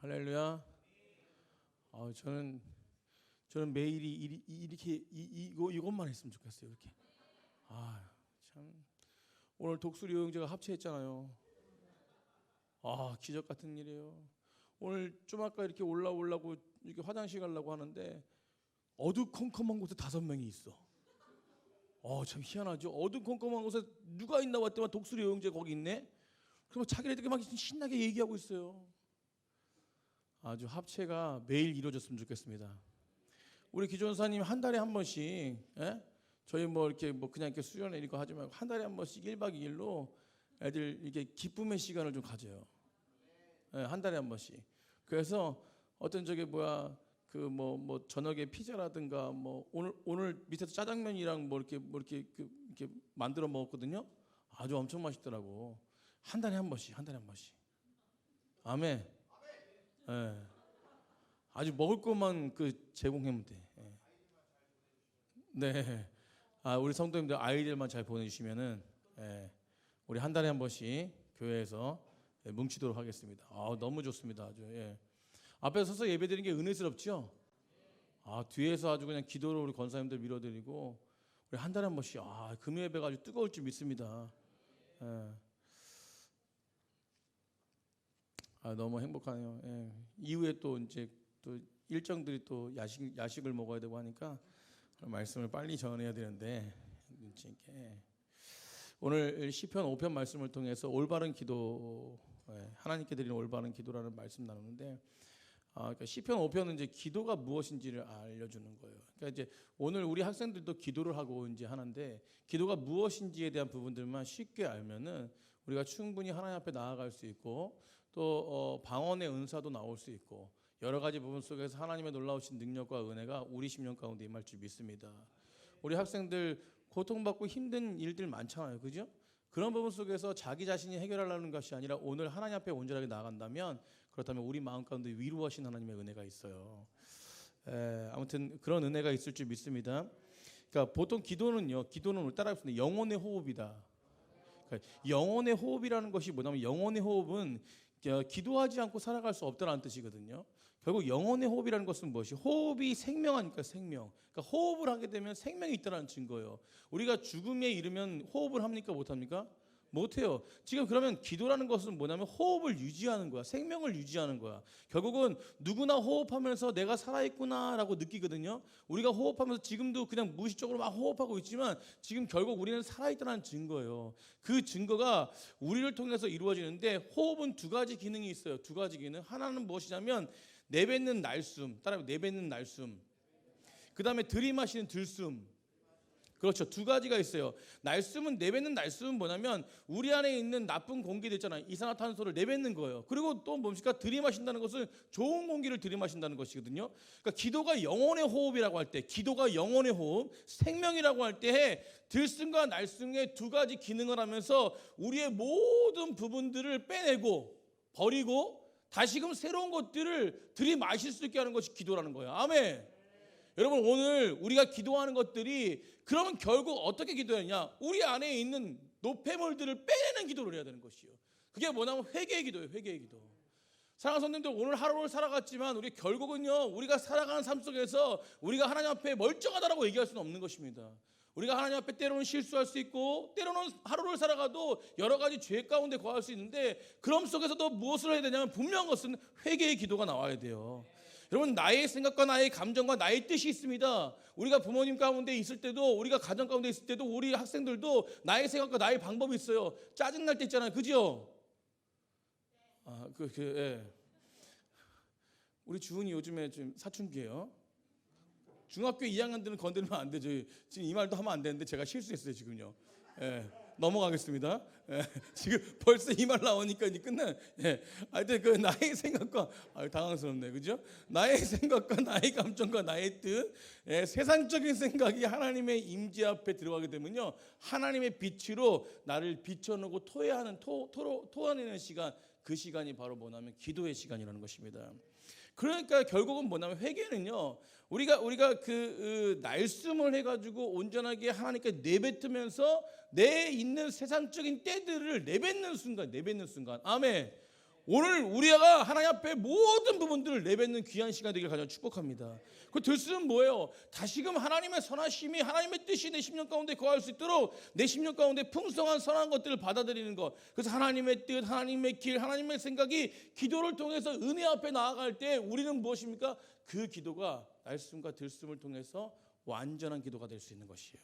할렐루야. 저는 매일이 이렇게 이것만 했으면 좋겠어요. 이렇게. 참 오늘 독수리 요영제가 합체했잖아요. 기적 같은 일이에요. 오늘 좀 아까 이렇게 올라오려고 이렇게 화장실 가려고 하는데 어두컴컴한 곳에 5명이 있어. 참 희한하죠. 어두컴컴한 곳에 누가 있나 봤더니 독수리 요영제 거기 있네. 그럼 자기네들끼리 막 신나게 얘기하고 있어요. 아주 합체가 매일 이루어졌으면 좋겠습니다. 우리 기존사님 한 달에 한 번씩, 저희 이렇게 그냥 이렇게 수련회 이거 하지 말고 한 달에 한 번씩 1박 2일로 애들 이렇게 기쁨의 시간을 좀 가져요. 한 달에 한 번씩. 그래서 어떤 저녁에 피자라든가 오늘 밑에서 짜장면이랑 이렇게 만들어 먹었거든요. 아주 엄청 맛있더라고. 한 달에 한 번씩. 아멘. 아주 먹을 것만 제공하면 돼. 네. 우리 성도님들 아이들만 잘 보내주시면은 우리 한 달에 한 번씩 교회에서 뭉치도록 하겠습니다. 너무 좋습니다. 아주. 앞에 서서 예배드리는 게 은혜스럽죠. 뒤에서 아주 그냥 기도로 우리 권사님들 밀어드리고 우리 한 달에 한 번씩 금요 예배가 아주 뜨거울 줄 믿습니다. 너무 행복하네요. 이후에 또 일정들이 또 야식을 먹어야 되고 하니까 말씀을 빨리 전해야 되는데 눈치 있게 오늘 시편 5편 말씀을 통해서 올바른 기도, 하나님께 드리는 올바른 기도라는 말씀 나누는데 그러니까 시편 5편은 이제 기도가 무엇인지를 알려주는 거예요. 그러니까 이제 오늘 우리 학생들도 기도를 하고 이제 하는데 기도가 무엇인지에 대한 부분들만 쉽게 알면은 우리가 충분히 하나님 앞에 나아갈 수 있고 또 방언의 은사도 나올 수 있고 여러 가지 부분 속에서 하나님의 놀라우신 능력과 은혜가 우리 심령 가운데 임할 줄 믿습니다. 우리 학생들 고통받고 힘든 일들 많잖아요. 그죠? 그런 부분 속에서 자기 자신이 해결하려는 것이 아니라 오늘 하나님 앞에 온전하게 나아간다면 그렇다면 우리 마음 가운데 위로하신 하나님의 은혜가 있어요. 아무튼 그런 은혜가 있을 줄 믿습니다. 그러니까 보통 기도는 따라해보겠습니다. 영혼의 호흡이다. 그러니까 영혼의 호흡이라는 것이 뭐냐면 영혼의 호흡은 기도하지 않고 살아갈 수 없다는 뜻이거든요. 결국 영혼의 호흡이라는 것은 무엇이? 호흡이 생명하니까 생명. 그러니까 호흡을 하게 되면 생명이 있다는 증거예요. 우리가 죽음에 이르면 호흡을 합니까? 못합니까? 못해요. 지금 그러면 기도라는 것은 뭐냐면 호흡을 유지하는 거야. 생명을 유지하는 거야. 결국은 누구나 호흡하면서 내가 살아있구나라고 느끼거든요. 우리가 호흡하면서 지금도 그냥 무의식적으로 막 호흡하고 있지만 지금 결국 우리는 살아있다는 증거예요. 그 증거가 우리를 통해서 이루어지는데 호흡은 2가지 기능이 있어요. 2가지 기능. 하나는 무엇이냐면 내뱉는 날숨. 따라해 내뱉는 날숨. 그 다음에 들이마시는 들숨. 그렇죠. 2가지가 있어요. 날숨은 내뱉는 날숨은 뭐냐면 우리 안에 있는 나쁜 공기들 있잖아요. 이산화탄소를 내뱉는 거예요. 그리고 또 뭡니까? 들이마신다는 것은 좋은 공기를 들이마신다는 것이거든요. 그러니까 기도가 영혼의 호흡이라고 할 때, 기도가 영혼의 호흡, 생명이라고 할 때 들숨과 날숨의 2가지 기능을 하면서 우리의 모든 부분들을 빼내고 버리고 다시금 새로운 것들을 들이마실 수 있게 하는 것이 기도라는 거예요. 아멘. 여러분 오늘 우리가 기도하는 것들이 그러면 결국 어떻게 기도하느냐? 우리 안에 있는 노폐물들을 빼내는 기도를 해야 되는 것이요. 그게 뭐냐면 회개의 기도예요. 회개의 기도. 사랑하는 성도님들 오늘 하루를 살아갔지만 우리 결국은요 우리가 살아가는 삶 속에서 우리가 하나님 앞에 멀쩡하다라고 얘기할 수는 없는 것입니다. 우리가 하나님 앞에 때로는 실수할 수 있고 때로는 하루를 살아가도 여러 가지 죄 가운데 거할 수 있는데 그럼 속에서도 무엇을 해야 되냐면 분명한 것은 회개의 기도가 나와야 돼요. 여러분 나의 생각과 나의 감정과 나의 뜻이 있습니다. 우리가 부모님 가운데 있을 때도 우리가 가정 가운데 있을 때도 우리 학생들도 나의 생각과 나의 방법이 있어요. 짜증날 때 있잖아요. 그죠? 우리 주은이 요즘에 좀 사춘기예요. 중학교 2학년들은 건드리면 안 되죠. 지금 이 말도 하면 안 되는데 제가 실수했어요 지금요. 넘어가겠습니다. 지금 벌써 이 말 나오니까 이제 끝나. 하여튼 나의 생각과 당황스럽네, 그죠? 나의 생각과 나의 감정과 나의 뜻, 세상적인 생각이 하나님의 임재 앞에 들어가게 되면요, 하나님의 빛으로 나를 비춰놓고 토해내는 시간, 그 시간이 바로 뭐냐면 기도의 시간이라는 것입니다. 그러니까 결국은 뭐냐면 회개는요. 우리가 날숨을 해가지고 온전하게 하나님께 내뱉으면서 내 있는 세상적인 때들을 내뱉는 순간. 아멘. 오늘 우리가 하나님 앞에 모든 부분들을 내뱉는 귀한 시간 되길 가장 축복합니다. 그 들숨은 뭐예요? 다시금 하나님의 선하심이, 하나님의 뜻이 내 심령 가운데 거할 수 있도록 내 심령 가운데 풍성한 선한 것들을 받아들이는 것. 그래서 하나님의 뜻, 하나님의 길, 하나님의 생각이 기도를 통해서 은혜 앞에 나아갈 때 우리는 무엇입니까? 그 기도가 날숨과 들숨을 통해서 완전한 기도가 될 수 있는 것이에요.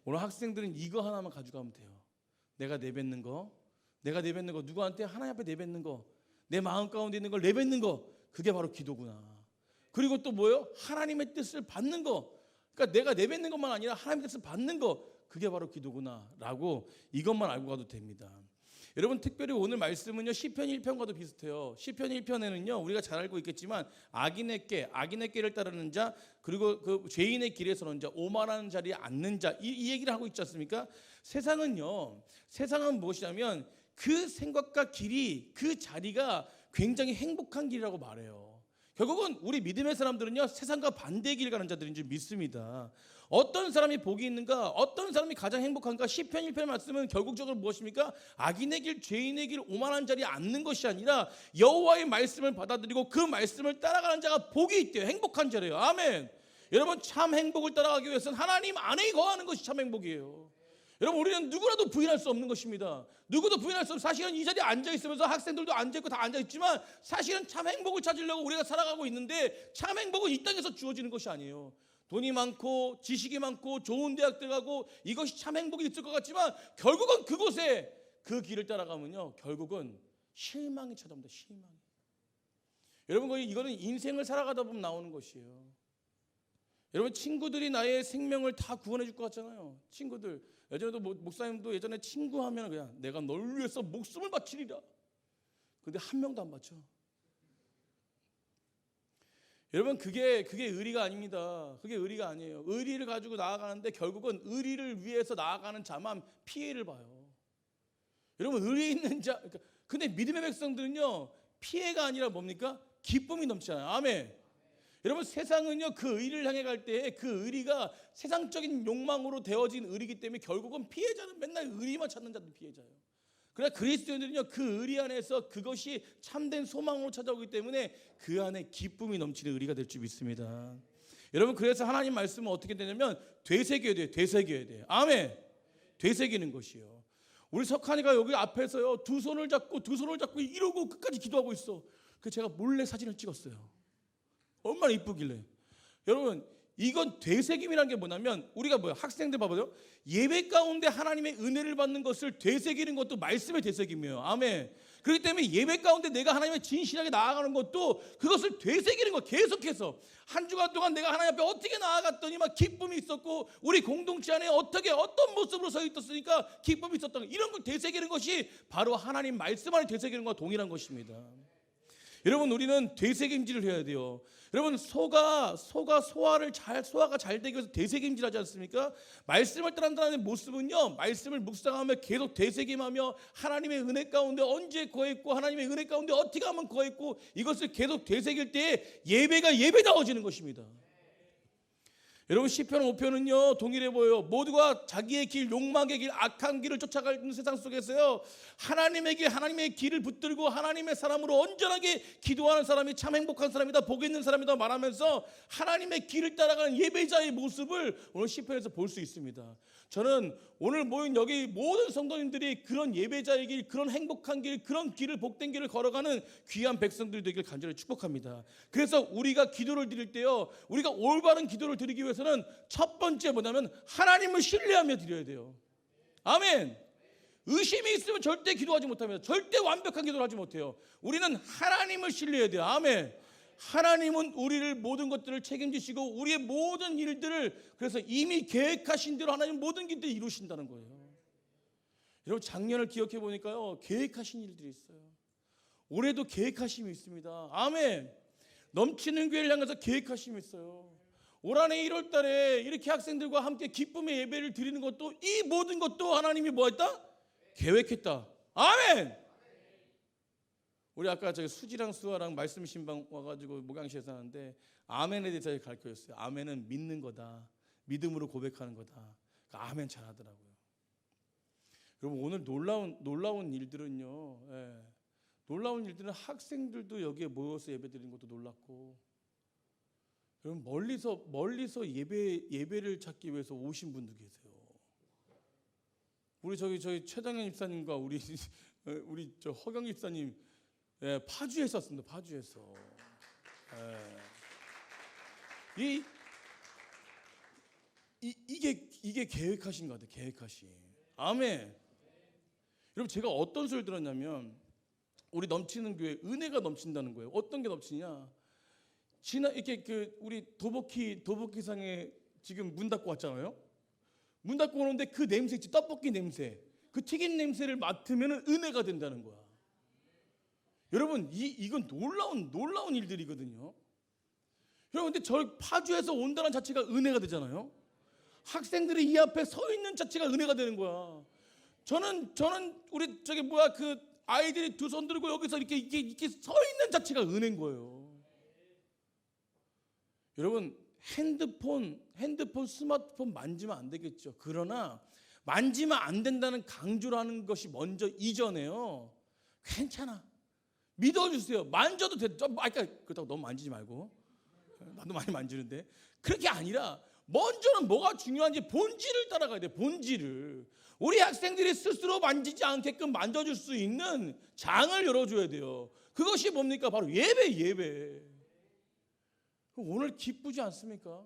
오늘 학생들은 이거 하나만 가져가면 돼요. 내가 내뱉는 거, 누구한테 하나님 앞에 내뱉는 거, 내 마음 가운데 있는 걸 내뱉는 거, 그게 바로 기도구나. 그리고 또 뭐예요? 하나님의 뜻을 받는 거. 그러니까 내가 내뱉는 것만 아니라 하나님의 뜻을 받는 거, 그게 바로 기도구나라고 이것만 알고 가도 됩니다. 여러분, 특별히 오늘 말씀은요, 시편 1편과도 비슷해요. 시편 1편에는요, 우리가 잘 알고 있겠지만 악인의 깨를 따르는 자, 그리고 그 죄인의 길에 서는 자, 오만하는 자리에 앉는 자, 이 얘기를 하고 있지 않습니까? 세상은 무엇이냐면 그 생각과 길이, 그 자리가 굉장히 행복한 길이라고 말해요. 결국은 우리 믿음의 사람들은요, 세상과 반대의 길 가는 자들인 줄 믿습니다. 어떤 사람이 복이 있는가, 어떤 사람이 가장 행복한가? 시편 1편의 말씀은 결국적으로 무엇입니까? 악인의 길, 죄인의 길, 오만한 자리에 앉는 것이 아니라 여호와의 말씀을 받아들이고 그 말씀을 따라가는 자가 복이 있대요. 행복한 자래요. 아멘. 여러분, 참 행복을 따라가기 위해서는 하나님 안에 거하는 것이 참 행복이에요. 여러분, 우리는 누구라도 부인할 수 없는 것입니다. 누구도 부인할 수 없는, 사실은 이 자리에 앉아있으면서 학생들도 앉아있고 다 앉아있지만 사실은 참 행복을 찾으려고 우리가 살아가고 있는데 참 행복은 이 땅에서 주어지는 것이 아니에요. 돈이 많고 지식이 많고 좋은 대학 들어가고 이것이 참 행복이 있을 것 같지만 결국은 그곳에 그 길을 따라가면요, 결국은 실망이 찾아옵니다. 실망이. 여러분, 이거는 인생을 살아가다 보면 나오는 것이에요. 여러분, 친구들이 나의 생명을 다 구원해 줄 것 같잖아요. 친구들, 예전에도 목사님도 예전에 친구하면 그냥 내가 널 위해서 목숨을 바치리라. 근데 한 명도 안 바쳐. 여러분, 그게 의리가 아닙니다. 그게 의리가 아니에요. 의리를 가지고 나아가는데 결국은 의리를 위해서 나아가는 자만 피해를 봐요. 여러분, 의리 있는 자, 근데 믿음의 백성들은요, 피해가 아니라 뭡니까? 기쁨이 넘치잖아요. 아멘. 여러분, 세상은요, 그 의리를 향해 갈 때 그 의리가 세상적인 욕망으로 되어진 의리이기 때문에 결국은 피해자는 맨날 의리만 찾는 자들 피해자예요. 그러나 그리스도인들은요, 그 의리 안에서 그것이 참된 소망으로 찾아오기 때문에 그 안에 기쁨이 넘치는 의리가 될 줄 믿습니다. 여러분, 그래서 하나님 말씀은 어떻게 되냐면 되새겨야 돼요. 되새겨야 돼요. 아멘. 되새기는 것이요. 우리 석한이가 여기 앞에서요, 두 손을 잡고 이러고 끝까지 기도하고 있어. 그래서 제가 몰래 사진을 찍었어요. 얼마나 이쁘길래. 여러분, 이건 되새김이라는 게 뭐냐면 우리가 학생들 봐봐요. 예배 가운데 하나님의 은혜를 받는 것을 되새기는 것도 말씀의 되새김이에요. 아멘. 그렇기 때문에 예배 가운데 내가 하나님의 진실하게 나아가는 것도 그것을 되새기는 거. 계속해서 한 주간 동안 내가 하나님 앞에 어떻게 나아갔더니 막 기쁨이 있었고 우리 공동체 안에 어떤 모습으로 서 있었으니까 기쁨이 있었던 거, 이런 걸 되새기는 것이 바로 하나님 말씀 안에 되새기는 것과 동일한 것입니다. 여러분, 우리는 되새김질을 해야 돼요. 여러분, 소화가 잘 되기 위해서 되새김질하지 않습니까? 말씀을 따른다는 모습은요, 말씀을 묵상하며 계속 되새김하며 하나님의 은혜 가운데 언제 거했고 하나님의 은혜 가운데 어떻게 하면 거했고 이것을 계속 되새길 때 예배가 예배다워지는 것입니다. 여러분, 시편 5편은요 동일해 보여요. 모두가 자기의 길, 욕망의 길, 악한 길을 쫓아가는 세상 속에서요, 하나님에게 하나님의 길을 붙들고 하나님의 사람으로 온전하게 기도하는 사람이 참 행복한 사람이다, 복 있는 사람이다 말하면서 하나님의 길을 따라가는 예배자의 모습을 오늘 시편에서 볼 수 있습니다. 저는 오늘 모인 여기 모든 성도님들이 그런 예배자의 길, 그런 행복한 길, 그런 길을, 복된 길을 걸어가는 귀한 백성들이 되길 간절히 축복합니다. 그래서 우리가 기도를 드릴 때요, 우리가 올바른 기도를 드리기 위해서는 첫 번째 뭐냐면 하나님을 신뢰하며 드려야 돼요. 아멘. 의심이 있으면 절대 기도하지 못합니다. 절대 완벽한 기도를 하지 못해요. 우리는 하나님을 신뢰해야 돼요. 아멘. 하나님은 우리를 모든 것들을 책임지시고 우리의 모든 일들을, 그래서 이미 계획하신 대로 하나님 모든 일들을 이루신다는 거예요. 여러분, 작년을 기억해 보니까요, 계획하신 일들이 있어요. 올해도 계획하심이 있습니다. 아멘. 넘치는 교회를 향해서 계획하심이 있어요. 올 한해 1월 달에 이렇게 학생들과 함께 기쁨의 예배를 드리는 것도, 이 모든 것도 하나님이 뭐 했다? 계획했다. 아멘. 우리 아까 저기 수지랑 수아랑 말씀 신방 와가지고 목양실에서 하는데 아멘에 대해서 가르쳐줬어요. 아멘은 믿는 거다, 믿음으로 고백하는 거다. 그러니까 아멘 잘하더라고요. 여러분, 오늘 놀라운 일들은요, 놀라운 일들은 학생들도 여기에 모여서 예배드리는 것도 놀랍고, 여러분 멀리서 예배를 찾기 위해서 오신 분도 계세요. 우리 저희 최장현 집사님과 우리 저 허경 집사님, 예, 파주에서 왔습니다. 파주에서. 예. 이게 계획하신 것 같아요. 계획하신. 아멘. 여러분, 제가 어떤 소리를 들었냐면, 우리 넘치는 교회 은혜가 넘친다는 거예요. 어떤 게 넘치냐? 이렇게 우리 도보키상에 지금 문 닫고 왔잖아요. 문 닫고 오는데 그 냄새 있지, 떡볶이 냄새, 그 튀긴 냄새를 맡으면 은혜가 된다는 거야. 여러분, 이건 놀라운 일들이거든요. 여러분, 근데 저 파주에서 온다는 자체가 은혜가 되잖아요. 학생들이 이 앞에 서 있는 자체가 은혜가 되는 거야. 저는 우리 그 아이들이 두 손 들고 여기서 이렇게 서 있는 자체가 은혜인 거예요. 여러분, 핸드폰, 스마트폰 만지면 안 되겠죠. 그러나 만지면 안 된다는 강조를 하는 것이 먼저 이전에요. 괜찮아. 믿어주세요. 만져도 돼. 그렇다고 너무 만지지 말고. 나도 많이 만지는데. 그렇게 아니라 먼저는 뭐가 중요한지 본질을 따라가야 돼. 본질을. 우리 학생들이 스스로 만지지 않게끔 만져줄 수 있는 장을 열어줘야 돼요. 그것이 뭡니까? 바로 예배. 오늘 기쁘지 않습니까?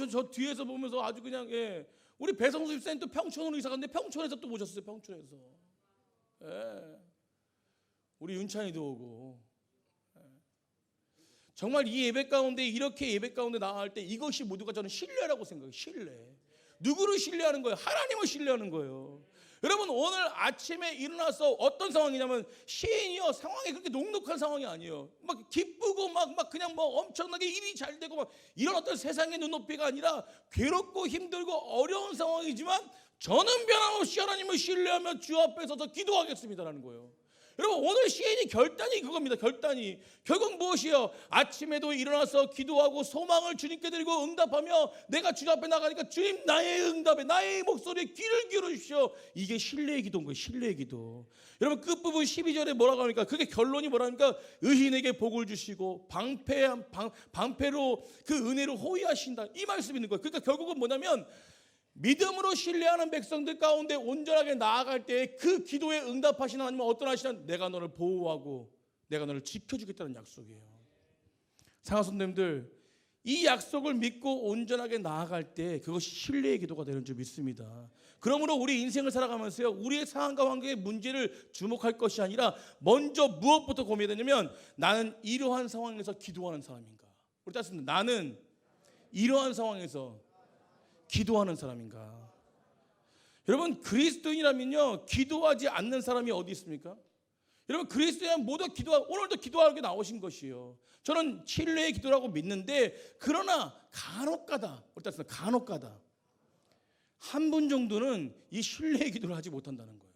저 뒤에서 보면서 아주 그냥, 예. 우리 배성수 집사님 또 평촌으로 이사 갔는데 평촌에서 또 오셨어요. 평촌에서. 예. 우리 윤찬이도 오고. 예. 정말 이 예배 가운데, 이렇게 예배 가운데 나아갈 때 이것이 모두가 저는 신뢰라고 생각해요. 신뢰. 누구를 신뢰하는 거예요? 하나님을 신뢰하는 거예요. 여러분, 오늘 아침에 일어나서 어떤 상황이냐면, 시인이요, 상황이 그렇게 녹록한 상황이 아니에요. 막 기쁘고 막 그냥 뭐 엄청나게 일이 잘 되고 막 이런 어떤 세상의 눈높이가 아니라 괴롭고 힘들고 어려운 상황이지만, 저는 변함없이 하나님을 신뢰하며 주 앞에 서서 기도하겠습니다라는 거예요. 여러분, 오늘 시인이 결단이 그겁니다. 결단이. 결국 무엇이에요? 아침에도 일어나서 기도하고 소망을 주님께 드리고 응답하며, 내가 주님 앞에 나가니까 주님, 나의 응답에, 나의 목소리에 귀를 기울여주십시오. 이게 신뢰의 기도인 거예요. 신뢰의 기도. 여러분, 끝부분 12절에 뭐라고 합니까? 그게 결론이 뭐라니까? 의인에게 복을 주시고 방패로 그 은혜를 호위하신다, 이 말씀이 있는 거예요. 그러니까 결국은 뭐냐면, 믿음으로 신뢰하는 백성들 가운데 온전하게 나아갈 때 그 기도에 응답하시는 하나님은 어떤 하시는, 내가 너를 보호하고 내가 너를 지켜주겠다는 약속이에요. 상하손님들, 이 약속을 믿고 온전하게 나아갈 때 그것이 신뢰의 기도가 되는 줄 믿습니다. 그러므로 우리 인생을 살아가면서요, 우리의 상황과 관계의 문제를 주목할 것이 아니라 먼저 무엇부터 고민해야 되냐면, 나는 이러한 상황에서 기도하는 사람인가? 우리 따뜻합니다. 나는 이러한 상황에서 기도하는 사람인가? 여러분, 그리스도인이라면요, 기도하지 않는 사람이 어디 있습니까? 여러분, 그리스도인은 모두 오늘도 기도하게 나오신 것이에요. 저는 신뢰의 기도라고 믿는데, 그러나 간혹가다 한 분 정도는 이 신뢰의 기도를 하지 못한다는 거예요.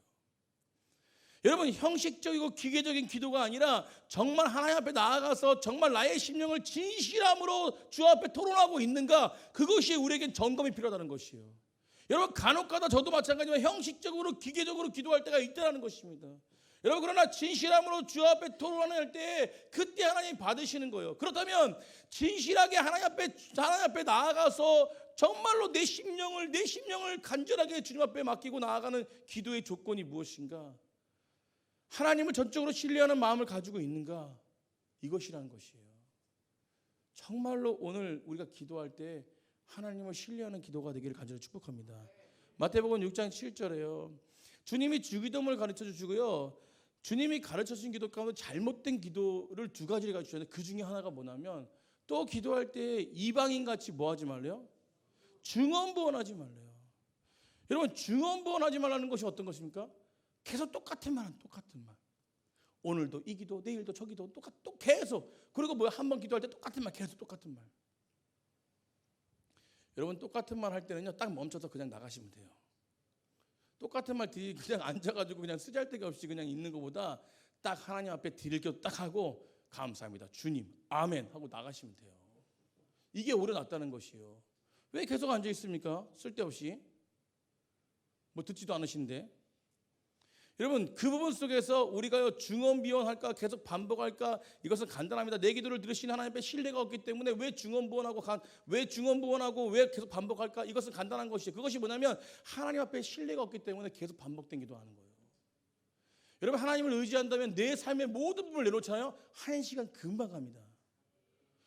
여러분, 형식적이고 기계적인 기도가 아니라 정말 하나님 앞에 나아가서 정말 나의 심령을 진실함으로 주 앞에 토론하고 있는가, 그것이 우리에겐 점검이 필요하다는 것이에요. 여러분, 간혹가다 저도 마찬가지지만 형식적으로 기계적으로 기도할 때가 있다는 것입니다. 여러분, 그러나 진실함으로 주 앞에 토론할 때 그때 하나님이 받으시는 거예요. 그렇다면 진실하게 하나님 앞에 나아가서 정말로 내 심령을 간절하게 주님 앞에 맡기고 나아가는 기도의 조건이 무엇인가? 하나님을 전적으로 신뢰하는 마음을 가지고 있는가? 이것이라는 것이에요. 정말로 오늘 우리가 기도할 때 하나님을 신뢰하는 기도가 되기를 간절히 축복합니다. 마태복음 6장 7절에요. 주님이 주기도문을 가르쳐 주시고요, 주님이 가르쳐 주신 기도 가운데 잘못된 기도를 두 가지를 가르쳐 주셨는데, 그 중에 하나가 뭐냐면, 또 기도할 때 이방인같이 뭐 하지 말래요? 증언부언하지 말래요. 여러분, 증언부언하지 말라는 것이 어떤 것입니까? 계속 똑같은 말. 오늘도 이 기도, 내일도 저 기도, 또 계속. 그리고 뭐 한 번 기도할 때 똑같은 말, 계속 똑같은 말. 여러분, 똑같은 말 할 때는요, 딱 멈춰서 그냥 나가시면 돼요. 똑같은 말 그냥 앉아가지고 그냥 쓰잘데기 없이 그냥 있는 것보다 딱 하나님 앞에 드릴 기도 딱 하고, 감사합니다, 주님, 아멘 하고 나가시면 돼요. 이게 오래 낫다는 것이에요. 왜 계속 앉아 있습니까? 쓸데없이. 뭐 듣지도 않으신데. 여러분 그 부분 속에서 우리가 중언부언할까 계속 반복할까 이것은 간단합니다. 내 기도를 들으신 하나님의 신뢰가 없기 때문에 왜 중언부언하고 왜 계속 반복할까? 이것은 간단한 것이죠. 그것이 뭐냐면 하나님 앞에 신뢰가 없기 때문에 계속 반복된 기도하는 거예요. 여러분 하나님을 의지한다면 내 삶의 모든 부분을 내놓잖아요. 1시간 금방 갑니다.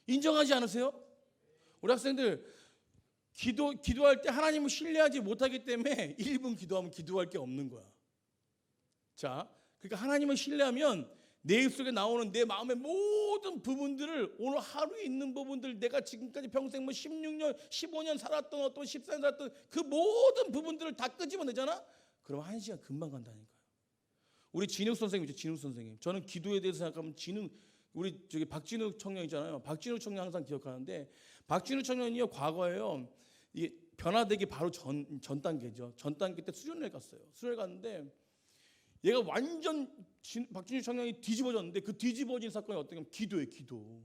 인정하지 않으세요? 우리 학생들 기도할 때 하나님을 신뢰하지 못하기 때문에 1분 기도하면 기도할 게 없는 거야. 자, 그러니까 하나님을 신뢰하면 내 입속에 나오는 내 마음의 모든 부분들을 오늘 하루에 있는 부분들 내가 지금까지 평생 뭐 16년, 15년 살았던 어떤 14년 살았던 그 모든 부분들을 다 끄집어내잖아? 그럼 1시간 금방 간다니까요. 우리 진욱 선생님 있죠, 진욱 선생님. 저는 기도에 대해서 생각하면 우리 저기 박진욱 청년 있잖아요. 박진욱 청년 항상 기억하는데 박진욱 청년이요 과거에요. 이게 변화되기 바로 전 단계죠. 전 단계 때 수련회 갔어요. 수련회 갔는데 얘가 완전 박진욱 청년이 뒤집어졌는데 그 뒤집어진 사건이 어떻게 하면 기도예요. 기도.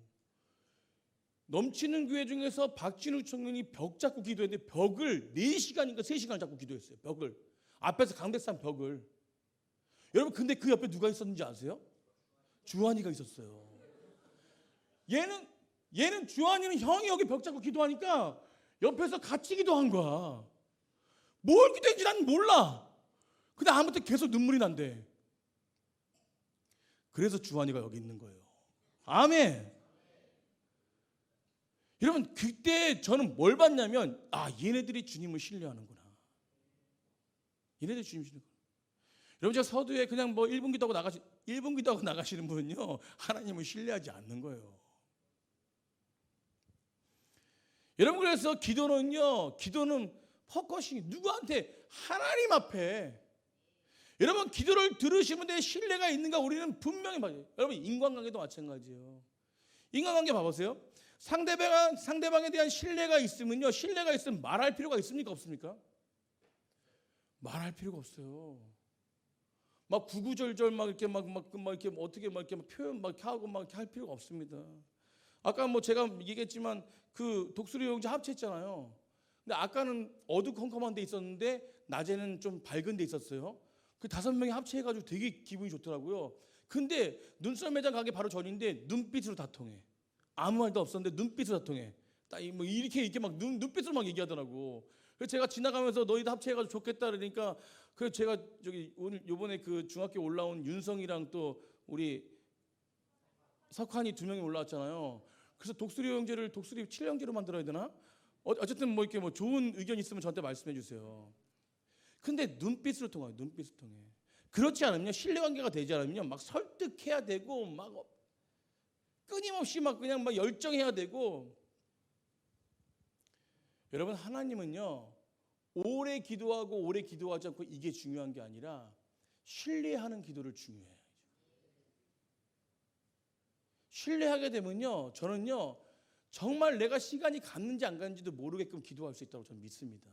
넘치는 교회 중에서 박진욱 청년이 벽 잡고 기도했는데 벽을 4시간인가 3시간 잡고 기도했어요. 벽을. 앞에서 강백산 벽을. 여러분 근데 그 옆에 누가 있었는지 아세요? 주한이가 있었어요. 얘는 주한이는 형이 여기 벽 잡고 기도하니까 옆에서 같이 기도한 거야. 뭘 기도했는지 난 몰라. 근데 아무튼 계속 눈물이 난대. 그래서 주한이가 여기 있는 거예요. 아멘. 여러분 그때 저는 뭘 봤냐면 얘네들이 주님을 신뢰하는구나. 얘네들이 주님을 신뢰하는구나. 여러분 제가 서두에 그냥 뭐 1분 기도하고 나가시는 분은요 하나님을 신뢰하지 않는 거예요. 여러분 그래서 기도는 포커싱이 누구한테? 하나님 앞에. 여러분 기도를 들으시면 내 신뢰가 있는가 우리는 분명히 봐요. 여러분 인간관계도 마찬가지예요. 인간관계 봐보세요. 상대방에 대한 신뢰가 있으면 말할 필요가 있습니까 없습니까? 말할 필요가 없어요. 막 구구절절 막 이렇게 어떻게 표현 막 이렇게 하고 막 이렇게 할 필요가 없습니다. 아까 뭐 제가 얘기했지만 그 독수리 용지 합체했잖아요. 근데 아까는 어두컴컴한 데 있었는데 낮에는 좀 밝은 데 있었어요. 그 5명이 합체해가지고 되게 기분이 좋더라고요. 근데 눈썰 매장 가기 바로 전인데 눈빛으로 다 통해. 아무 말도 없었는데 눈빛으로 다 통해. 딱 뭐 이렇게 막 눈빛으로 막 얘기하더라고. 그래서 제가 지나가면서 너희도 합체해가지고 좋겠다 그러니까 그래서 제가 저기 오늘 요번에 그 중학교 올라온 윤성이랑 또 우리 석환이 2명이 올라왔잖아요. 그래서 독수리 7형제로 만들어야 되나? 어쨌든 뭐 이렇게 뭐 좋은 의견 있으면 저한테 말씀해 주세요. 근데 눈빛으로 통해요. 눈빛으로 통해. 그렇지 않으면 신뢰관계가 되지 않으면 막 설득해야 되고 막 끊임없이 막 그냥 막 열정해야 되고. 여러분 하나님은요 오래 기도하고 오래 기도하지 않고 이게 중요한 게 아니라 신뢰하는 기도를 중요해요. 신뢰하게 되면요 저는요 정말 내가 시간이 갔는지 안 갔는지도 모르게끔 기도할 수 있다고 저는 믿습니다.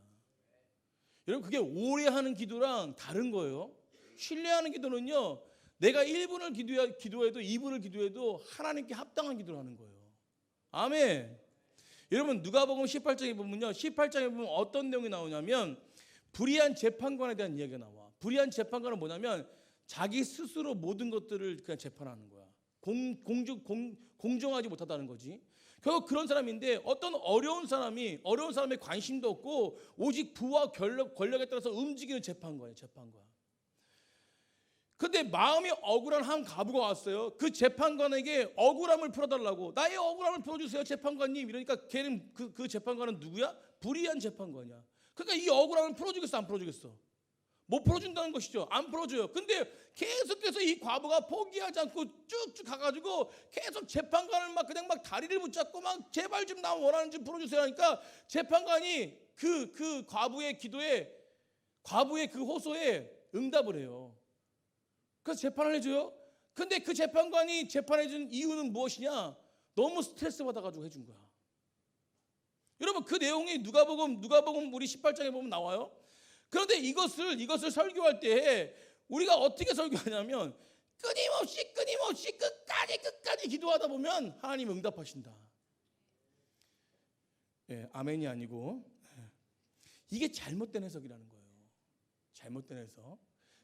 여러분 그게 오래 하는 기도랑 다른 거예요. 신뢰하는 기도는요 내가 1분을 기도해도 2분을 기도해도 하나님께 합당한 기도를 하는 거예요. 아멘. 여러분 누가복음 18장에 보면요 18장에 보면 어떤 내용이 나오냐면 불의한 재판관에 대한 이야기가 나와. 불의한 재판관은 뭐냐면 자기 스스로 모든 것들을 그냥 재판하는 거야. 공정하지 못하다는 거지. 결국 그런 사람인데 어떤 어려운 사람의 관심도 없고 오직 부와 권력에 따라서 움직이는 재판관이에요. 재판관. 근데 마음이 억울한 한 가부가 왔어요. 그 재판관에게 억울함을 풀어달라고. 나의 억울함을 풀어주세요 재판관님. 이러니까 걔는 그 재판관은 누구야? 불의한 재판관이야. 그러니까 이 억울함을 풀어주겠어 안 풀어주겠어? 못 풀어준다는 것이죠. 안 풀어줘요. 근데 계속해서 이 과부가 포기하지 않고 쭉쭉 가가지고 계속 재판관을 막 그냥 막 다리를 붙잡고 막 제발 좀 나 원하는 좀 풀어주세요 하니까 재판관이 그 과부의 그 호소에 응답을 해요. 그래서 재판을 해줘요. 근데 그 재판관이 재판해준 이유는 무엇이냐? 너무 스트레스 받아가지고 해준 거야. 여러분 그 내용이 누가복음 우리 18장에 보면 나와요. 그런데 이것을 설교할 때 우리가 어떻게 설교하냐면 끊임없이 끝까지 기도하다 보면 하나님 응답하신다. 예, 아멘이 아니고 이게 잘못된 해석이라는 거예요. 잘못된 해석.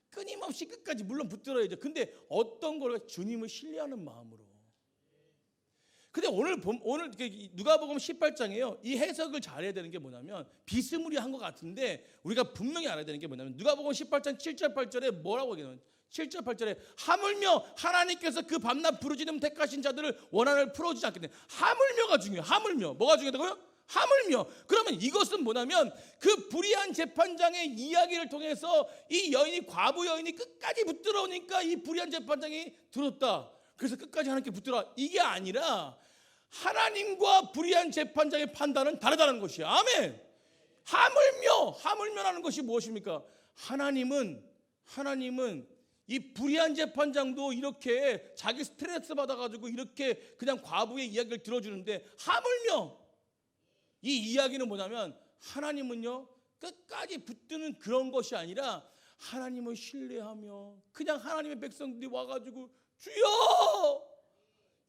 끊임없이 끝까지 물론 붙들어야죠. 근데 어떤 걸 주님을 신뢰하는 마음으로. 근데 오늘 누가복음 18장에요. 이 해석을 잘해야 되는 게 뭐냐면 비스무리한 것 같은데 우리가 분명히 알아야 되는 게 뭐냐면 누가복음 18장 7절 8절에 뭐라고 얘기하냐면 7절 8절에 하물며 하나님께서 그 밤낮 부르짖음 택하신 자들을 원한을 풀어주지 않겠네. 하물며가 중요해요. 하물며. 뭐가 중요하다고요? 하물며. 그러면 이것은 뭐냐면 그 불의한 재판장의 이야기를 통해서 이 여인이 과부 여인이 끝까지 붙들어오니까 이 불의한 재판장이 들었다. 그래서 끝까지 하나님께 붙들어. 이게 아니라 하나님과 불의한 재판장의 판단은 다르다는 것이에요. 아멘. 하물며라는 것이 무엇입니까? 하나님은 이 불의한 재판장도 이렇게 자기 스트레스 받아가지고 이렇게 그냥 과부의 이야기를 들어주는데 하물며 이 이야기는 뭐냐면 하나님은요 끝까지 붙드는 그런 것이 아니라 하나님을 신뢰하며 그냥 하나님의 백성들이 와가지고 주여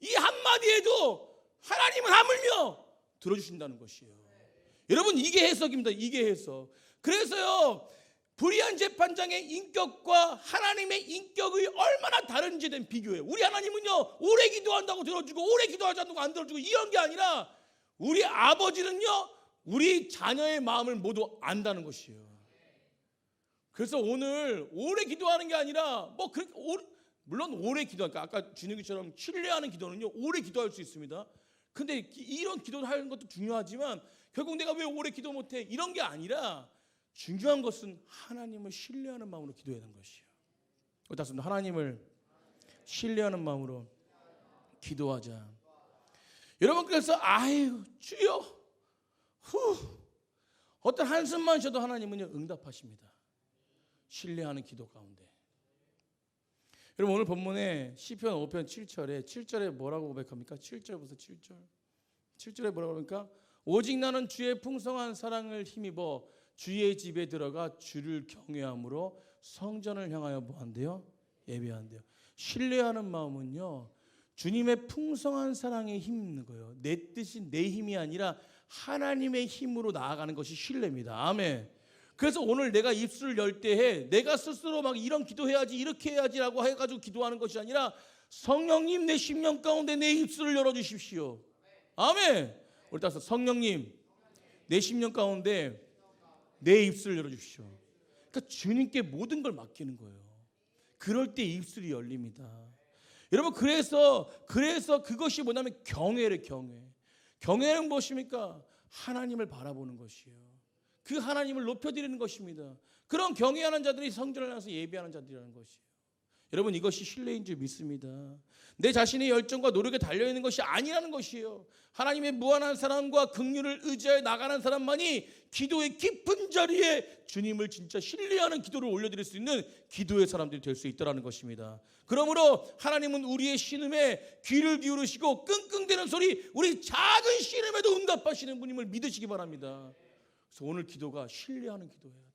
이 한마디에도 하나님은 하물며 들어주신다는 것이에요. 여러분 이게 해석입니다. 이게 해석. 그래서요 불의한 재판장의 인격과 하나님의 인격이 얼마나 다른지에 대한 비교예요. 우리 하나님은요 오래 기도한다고 들어주고 오래 기도하지 않는다고 안 들어주고 이런 게 아니라 우리 아버지는요 우리 자녀의 마음을 모두 안다는 것이에요. 그래서 오늘 오래 기도하는 게 아니라 뭐 그렇게 물론 오래 기도하니까 아까 준혁이처럼 신뢰하는 기도는요 오래 기도할 수 있습니다. 근데 이런 기도를 하는 것도 중요하지만 결국 내가 왜 오래 기도 못해 이런 게 아니라 중요한 것은 하나님을 신뢰하는 마음으로 기도해야 하는 것이에요. 그렇습니다. 하나님을 신뢰하는 마음으로 기도하자. 여러분 그래서 아유 주여 어떤 한숨만 쉬어도 하나님은요 응답하십니다. 신뢰하는 기도 가운데. 여러분 오늘 본문에 시편 5편 7절에 뭐라고 고백합니까? 7절부터 7절에 뭐라고 합니까? 오직 나는 주의 풍성한 사랑을 힘입어 주의 집에 들어가 주를 경외함으로 성전을 향하여 뭐한대요? 예배한대요. 신뢰하는 마음은요 주님의 풍성한 사랑에 힘입는 거예요. 내 뜻이 내 힘이 아니라 하나님의 힘으로 나아가는 것이 신뢰입니다. 아멘. 그래서 오늘 내가 입술을 열 때에 내가 스스로 막 이런 기도해야지 이렇게 해야지라고 해가지고 기도하는 것이 아니라 성령님 내 심령 가운데 내 입술을 열어주십시오. 아멘. 우리 따라서 성령님 내 심령 가운데 내 입술을 열어주십시오. 그러니까 주님께 모든 걸 맡기는 거예요. 그럴 때 입술이 열립니다. 여러분 그래서 그것이 뭐냐면 경외를 경외는 무엇입니까? 하나님을 바라보는 것이에요. 그 하나님을 높여드리는 것입니다. 그런 경외하는 자들이 성전을 향해서 예배하는 자들이라는 것이에요. 여러분 이것이 신뢰인 줄 믿습니다. 내 자신의 열정과 노력에 달려있는 것이 아니라는 것이에요. 하나님의 무한한 사랑과 긍휼을 의지하여 나가는 사람만이 기도의 깊은 자리에 주님을 진짜 신뢰하는 기도를 올려드릴 수 있는 기도의 사람들이 될 수 있다는 것입니다. 그러므로 하나님은 우리의 신음에 귀를 기울이시고 끙끙대는 소리 우리 작은 신음에도 응답하시는 분임을 믿으시기 바랍니다. 그래서 오늘 기도가 신뢰하는 기도해야 돼요.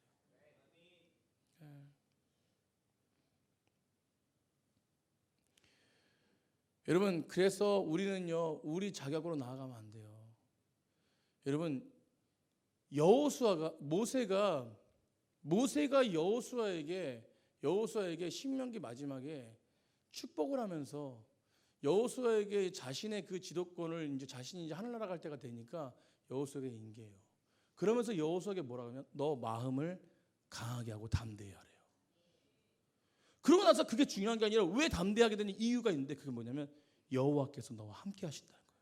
여러분 그래서 우리는요 우리 자격으로 나아가면 안 돼요. 여러분 모세가 여호수아에게 신명기 마지막에 축복을 하면서 여호수아에게 자신의 그 지도권을 이제 자신이 이제 하늘나라 갈 때가 되니까 여호수아에게 인계해요. 그러면서 여호수아에게 뭐라고 하면 너 마음을 강하게 하고 담대히 하래요. 그러고 나서 그게 중요한 게 아니라 왜 담대하게 되는 이유가 있는데 그게 뭐냐면 여호와께서 너와 함께 하신다는 거예요.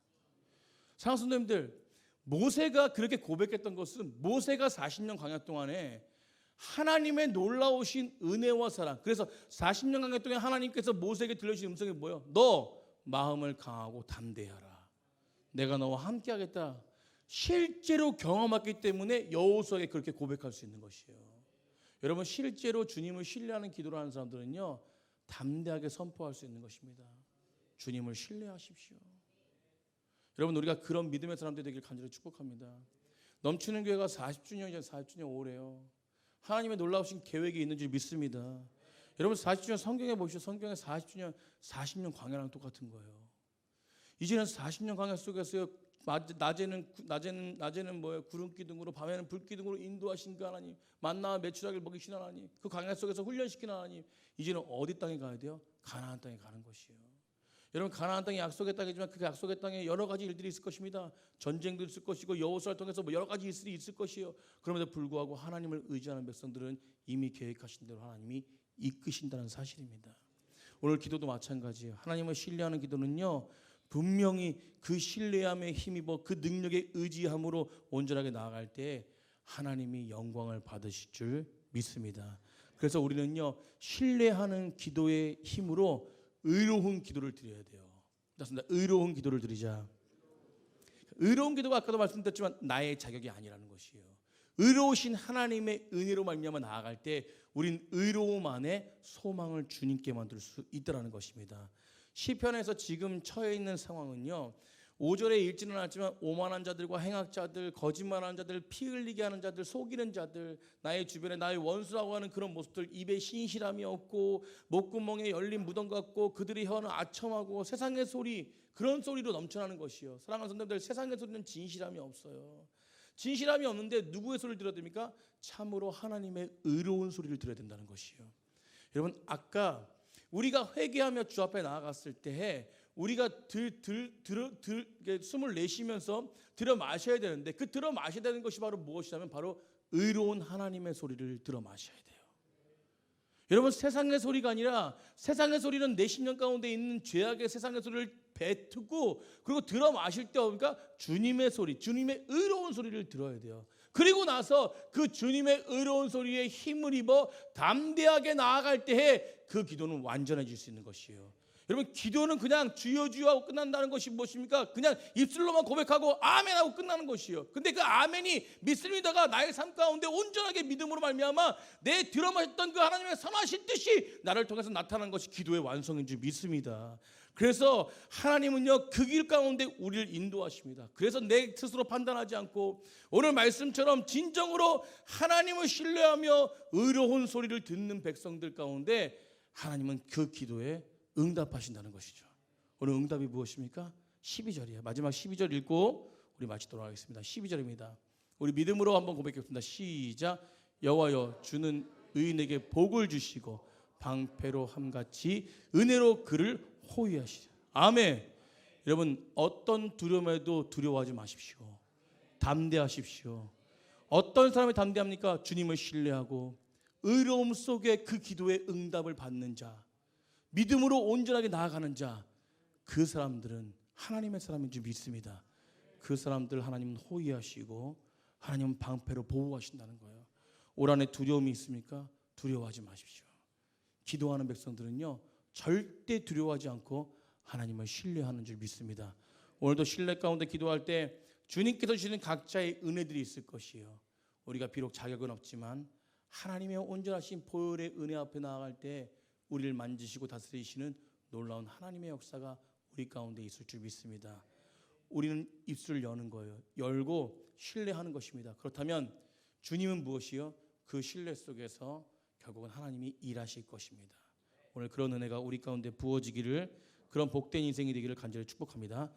사랑하는 성도님들 모세가 그렇게 고백했던 것은 모세가 40년 광야 동안에 하나님의 놀라우신 은혜와 사랑 그래서 40년 광야 동안에 하나님께서 모세에게 들려주신 음성이 뭐예요? 너 마음을 강하고 담대하라. 내가 너와 함께 하겠다. 실제로 경험했기 때문에 여호수아에게 그렇게 고백할 수 있는 것이에요. 여러분 실제로 주님을 신뢰하는 기도를 하는 사람들은요 담대하게 선포할 수 있는 것입니다. 주님을 신뢰하십시오. 여러분 우리가 그런 믿음의 사람들이 되길 간절히 축복합니다. 넘치는 교회가 40주년이죠. 40주년 오래요. 하나님의 놀라우신 계획이 있는 줄 믿습니다. 여러분 40주년 성경에 보시죠. 성경에 40주년 40년 광야랑 똑같은 거예요. 이제는 40년 광야 속에서 낮에는 뭐예요? 구름 기둥으로, 밤에는 불 기둥으로 인도하신 그 하나님, 만나와 메추라기를 먹이신 하나님, 그 광야 속에서 훈련시킨 하나님, 이제는 어디 땅에 가야 돼요? 가나안 땅에 가는 것이요. 여러분, 가나안 땅이 약속의 땅이지만 그 약속의 땅에 여러 가지 일들이 있을 것입니다. 전쟁도 있을 것이고 여호수아를 통해서 뭐 여러 가지 일들이 있을 것이요. 그럼에도 불구하고 하나님을 의지하는 백성들은 이미 계획하신 대로 하나님이 이끄신다는 사실입니다. 오늘 기도도 마찬가지예요. 하나님을 신뢰하는 기도는요, 분명히 그 신뢰함에 힘입어 그 능력에 의지함으로 온전하게 나아갈 때 하나님이 영광을 받으실 줄 믿습니다. 그래서 우리는요, 신뢰하는 기도의 힘으로 의로운 기도를 드려야 돼요. 맞습니다. 의로운 기도를 드리자. 의로운 기도가 아까도 말씀드렸지만 나의 자격이 아니라는 것이에요. 의로우신 하나님의 은혜로 말미암아 나아갈 때 우린 의로움 안에 소망을 주님께 만들 수 있다는 것입니다. 시편에서 지금 처해 있는 상황은요, 5절에 읽지는 않지만 오만한 자들과 행악자들, 거짓말하는 자들, 피 흘리게 하는 자들, 속이는 자들, 나의 주변에 나의 원수라고 하는 그런 모습들, 입에 신실함이 없고 목구멍에 열린 무덤 같고 그들의 혀는 아첨하고 세상의 소리, 그런 소리로 넘쳐나는 것이요. 사랑하는 성도들, 세상의 소리는 진실함이 없어요. 진실함이 없는데 누구의 소리를 들어야 됩니까? 참으로 하나님의 의로운 소리를 들어야 된다는 것이요. 여러분, 아까 우리가 회개하며 주 앞에 나아갔을 때에 우리가 숨을 내쉬면서 들어 마셔야 되는데, 그 들어 마셔야 되는 것이 바로 무엇이냐면 바로 의로운 하나님의 소리를 들어 마셔야 돼요. 여러분, 세상의 소리가 아니라, 세상의 소리는 내 심령 가운데 있는 죄악의 세상의 소리를 뱉고 그리고 들어 마실 때 그러니까 주님의 소리, 주님의 의로운 소리를 들어야 돼요. 그리고 나서 그 주님의 의로운 소리에 힘을 입어 담대하게 나아갈 때에 그 기도는 완전해질 수 있는 것이에요. 여러분, 기도는 그냥 주여 주여 하고 끝난다는 것이 무엇입니까? 그냥 입술로만 고백하고 아멘 하고 끝나는 것이에요. 근데 그 아멘이 믿습니다가 나의 삶 가운데 온전하게 믿음으로 말미암아 내 들어마셨던 그 하나님의 선하신 뜻이 나를 통해서 나타나는 것이 기도의 완성인 줄 믿습니다. 그래서 하나님은요, 그 길 가운데 우리를 인도하십니다. 그래서 내 스스로 판단하지 않고 오늘 말씀처럼 진정으로 하나님을 신뢰하며 의로운 소리를 듣는 백성들 가운데 하나님은 그 기도에 응답하신다는 것이죠. 오늘 응답이 무엇입니까? 12절이에요. 마지막 12절 읽고 우리 마치도록 하겠습니다. 12절입니다. 우리 믿음으로 한번 고백했습니다. 시작. 여호와여, 주는 의인에게 복을 주시고 방패로 함같이 은혜로 그를 호위하시죠. 아멘. 여러분, 어떤 두려움에도 두려워하지 마십시오. 담대하십시오. 어떤 사람이 담대합니까? 주님을 신뢰하고 의로움 속에 그 기도의 응답을 받는 자, 믿음으로 온전하게 나아가는 자, 그 사람들은 하나님의 사람인 줄 믿습니다. 그 사람들 하나님은 호위하시고 하나님은 방패로 보호하신다는 거예요. 올 한해 두려움이 있습니까? 두려워하지 마십시오. 기도하는 백성들은요, 절대 두려워하지 않고 하나님을 신뢰하는 줄 믿습니다. 오늘도 신뢰 가운데 기도할 때 주님께서 주시는 각자의 은혜들이 있을 것이에요. 우리가 비록 자격은 없지만 하나님의 온전하신 보혈의 은혜 앞에 나아갈 때 우리를 만지시고 다스리시는 놀라운 하나님의 역사가 우리 가운데 있을 줄 믿습니다. 우리는 입술을 여는 거예요. 열고 신뢰하는 것입니다. 그렇다면 주님은 무엇이요? 그 신뢰 속에서 결국은 하나님이 일하실 것입니다. 오늘 그런 은혜가 우리 가운데 부어지기를, 그런 복된 인생이 되기를 간절히 축복합니다.